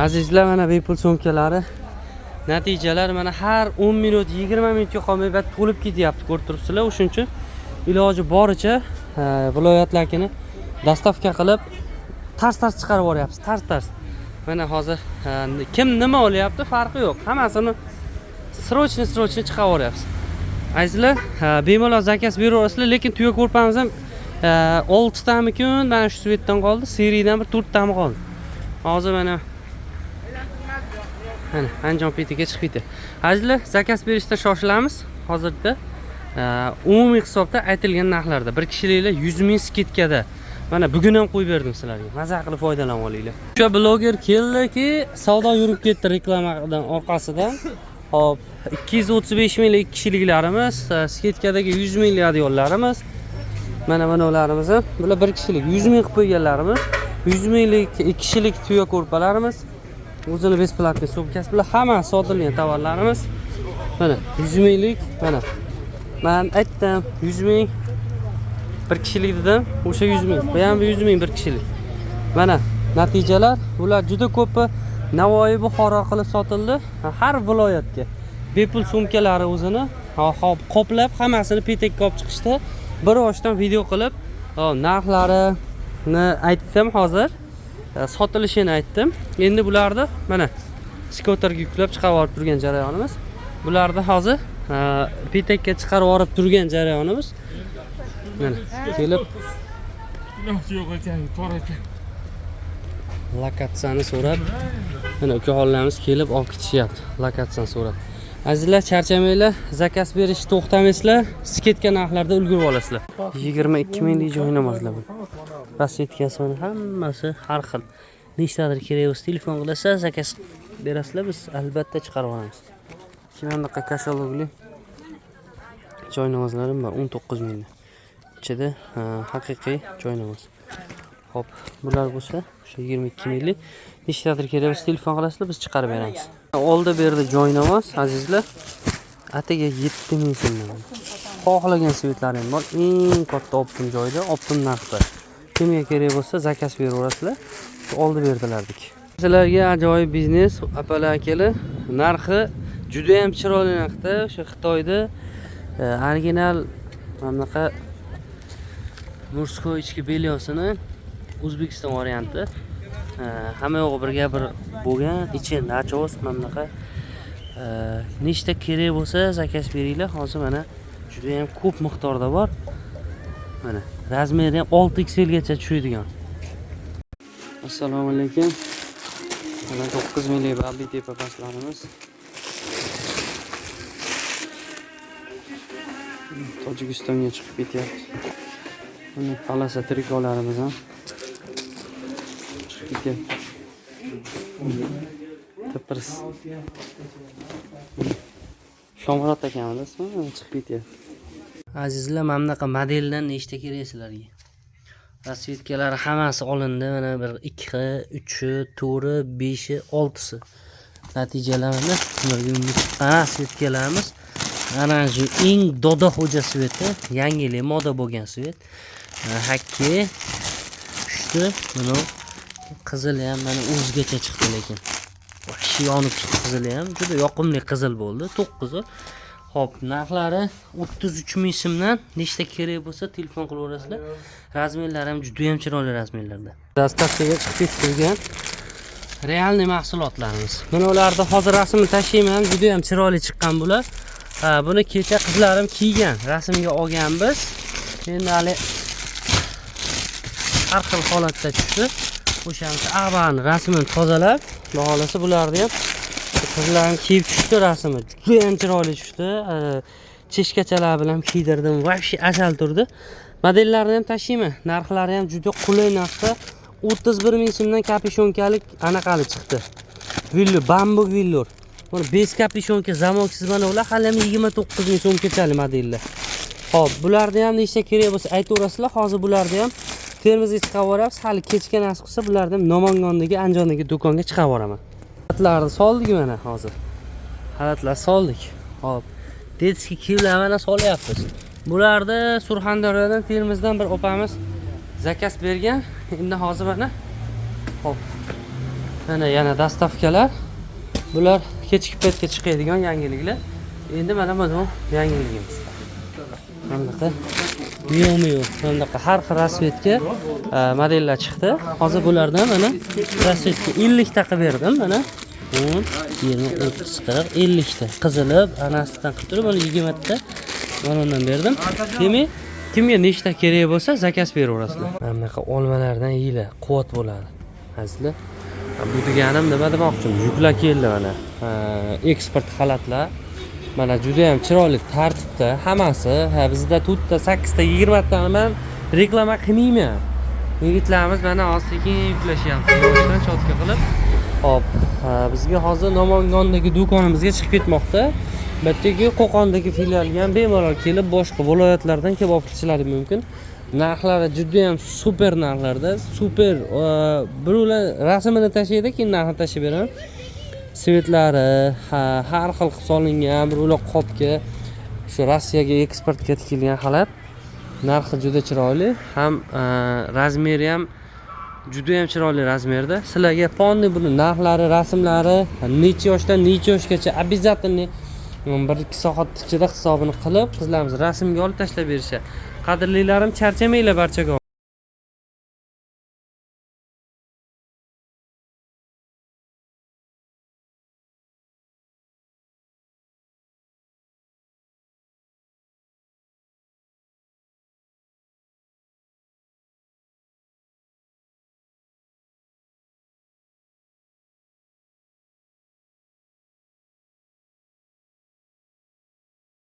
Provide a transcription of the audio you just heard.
Azizlar, mana bepul so'mkalari. Natijalar mana har 10 minut, 20 minutga qolmay bat to'lib ketyapti, ko'rib turibsizlar. O'shuning uchun iloji boricha viloyatlarni dastavka qilib tars chiqarib yuboryapmiz. Tars. Mana hozir kim nima olyapti farqi yo'q. Hammasini srochni chiqarib yuboryapmiz. Azizlar, bemalol zakaz beraverasizlar, lekin tuya ko'rpamiz ham 6 tamikin mana shu svetdan qoldi, seriyadan bir 4 tami qoldi. Hozir mana Andijon petiga chiqibdi. Azizlar, zakaz berishda shoshilamiz. Hozirda umumiy hisobda aytilgan narxlarda bir kishiliklar 100 ming sketkada. Mana bugun ham qo'yib berdim sizlarga. Maza qilib foydalanib olinglar. O'sha bloger keldiki, savdo yurib ketdi reklamadan orqasidan. Hop, 235 minglik kishiliklarimiz, sketkadagi 100 minglik yo'llarimiz. Mana bularimiz ham, bular bir kishilik 100 ming qilib qo'yganlarimiz. 100 minglik 2 kishilik tuya ko'rpalarimiz. O'zini besplatniy sumkasi bilan hamma sotilgan tovarlarimiz. Mana 100 minglik, mana. Men aytdim 100 ming bir kishilik dedim, o'sha 100 ming. Bu ham 100 ming bir kishilik. Mana natijalar, bular juda ko'pi Navoiy, Buxoro qilib sotildi. Har viloyatga bepul sumkalari o'zini qoplab hammasini petekka olib chiqishdi. Bir oshdan video qilib, narxlarini aytdim hozir. Sotilishini aytdim. Endi bularni mana skuterga yuklab chiqarib olib turgan jarayonimiz. Bularni hozir petekka chiqarib olib turgan jarayonimiz. Mana kelib yo'q ekan, to'g'ri ekan. Lokatsiyani so'rab, mana ukaxonlarimiz kelib olib ketishyapti. Lokatsiyani so'rab. Azizlar, charchamanglar, zakaz berishni to'xtamaysizlar, sketka narxlarda ulgurib olasizlar. 22 minglik joy namozlar bu. Rasvetkasi hammasi har xil. Nechtadir kerak bo'lsa telefon qilasiz, zakaz berasizlar, biz albatta chiqarib olamiz. Mana bunaqa kashalogli joy namozlarim bor, 19 mingdan. Ichida haqiqiy joy namoz. Hop, bular bo'lsa o'sha 22 minglik. Nechtadir kerak bo'lsa telefon qilasizlar, biz chiqarib beramiz. Oldi berdi joy namoz, azizlar. Atiga 7 ming so'mdan. Xohlagan svetlarim bor. Eng katta optim joyda, optim narxda. Kimga kerak bo'lsa zakaz beraverasizlar. Oldi berdilardik. Sizlarga ajoyib biznes, apalar akalar. Narxi juda ham chiroyli narxda, o'sha Xitoyda original bunaqa murskoy ichki belyosini O'zbekiston varianti. Hamma yo'g'i birga bir bo'lgan, ichi nachos mana bunaqa. Nechta kerak bo'lsa zakaz beringlar. Hozir mana juda ham ko'p miqdorda bor. Mana razmeri ham 6XL gacha tushadigan. Assalomu alaykum. Mana 9 minglik balli tepa pastlarimiz. Tojikistonga chiqib ketyapti. Mana palasa trikolarimiz ham chiqib ketyapti. Tepris. Shomurat akamizmi? Chiqib ketyapti. Azizlar, mana bunaqa modeldan nechta kerak sizlarga? Rasvetkalari hammasi olindi. Mana 1, 2, 3, 4, 5, 6si. Natijalarni ularga rasvetkalarimiz. Ana shu eng doda xo'ja sveti, yangilik moda bo'lgan svet. Hakki tushdi. Mana qizil ham mana o'zgacha chiqdi, lekin vahshiy yonib chiqdi. Qizili ham juda yoqimli qizil bo'ldi. 9i. Hop, narxlari 33 ming so'mdan. Nechta kerak bo'lsa telefon qilaverasizlar. Razmerlari ham juda ham chiroyli razmerlarda. Dastavkaga chiqib turgan realniy mahsulotlarimiz. Mana ularda hozir rasmini tashlayman, juda ham chiroyli chiqqan bular. Buni kecha qizlarim kiygan, rasmga olganmiz. Endi hali har xil holatda chiqdi. O'shancha avvalni rasmini tozalab, xohlasa bularni ham qizlarim kiyib tushdi rasmi. Juda ham chiroyli tushdi. Cheshkachalar bilan kiydirdim, vahshiy asal turdi. Modellarni ham tashlayman. Narxlari ham juda qulay narxda. 31 ming so'mdan kapishyonkalik anaqali chiqdi. Villur, bambuk villur. Mana 5 kapishonka zamoksiz mana ular hali 29 ming so'mkachalik modellar. Xo'p, bularni ham nechta kerak bo'lsa aytaverasizlar. Hozir bularni ham Termizga chiqarib yuboramiz. Hali kechga nasib qilsa bularni ham Namangondagi, Andijondagi do'konga chiqarib yuboraman. Xalatlarni soldik mana hozir. Xalatlar soldik. Xo'p, detskiy kiyimlar mana solyapmiz. Bularni Surxondaryodan, Termizdan bir opamiz zakaz bergan. Endi hozir mana hop Mana yana dastavkalar. Bular kechki paytga chiqadigan yangiliklar. Endi mana bu yangiligimiz. Bunaqa bunaqa har xil rasvetga modellar chiqdi. Hozir bulardan mana rasvetga 50 ta qilib berdim. Mana 10, 20, 30, 40, 50 ta qizilib, anasidan qilib turib, mana 20 ta mana undan berdim. Demak, kimga nechta kerak bo'lsa, zakaz beraverasizlar. Mana bunaqa olmalardan yeylar, quvvat bo'ladi. Azizlar, bu deganim nima demoqchiman? Yuklar keldi mana. Eksport xalatlar. Mana juda ham chiroyli tartibda hammasi. Bizda 4 ta, 8 ta, 20 ta ham reklama qilmayman. Yigitlarimiz mana ostiga yuklashyapti. Yoshdan chotka qilib. Hop, bizga hozir Namangondagi do'konimizga chiqib ketmoqda. Bittagi Qo'qondagi filialga ham bemalol kelib, boshqa viloyatlardan kelib olib ketishlari mumkin. Narxlari juda ham super narxlarda, super. Birovlar rasmini tashlaydi, keyin narxini tashlab beraman. Svetlari har xil qilib solingan, birovlar qopga shu Rossiyaga eksportga tikilgan xalat. Narxi juda chiroyli, ham razmeri ham juda ham chiroyli razmerda. Sizlarga ponni buni narxlari, rasmlari, necha yoshdan necha yoshgacha обязательно 1-2 soat ichida hisobini qilib, qizlarimiz rasmga olib tashlab berishadi. Qadrlilarim, charchamanglar barchaga.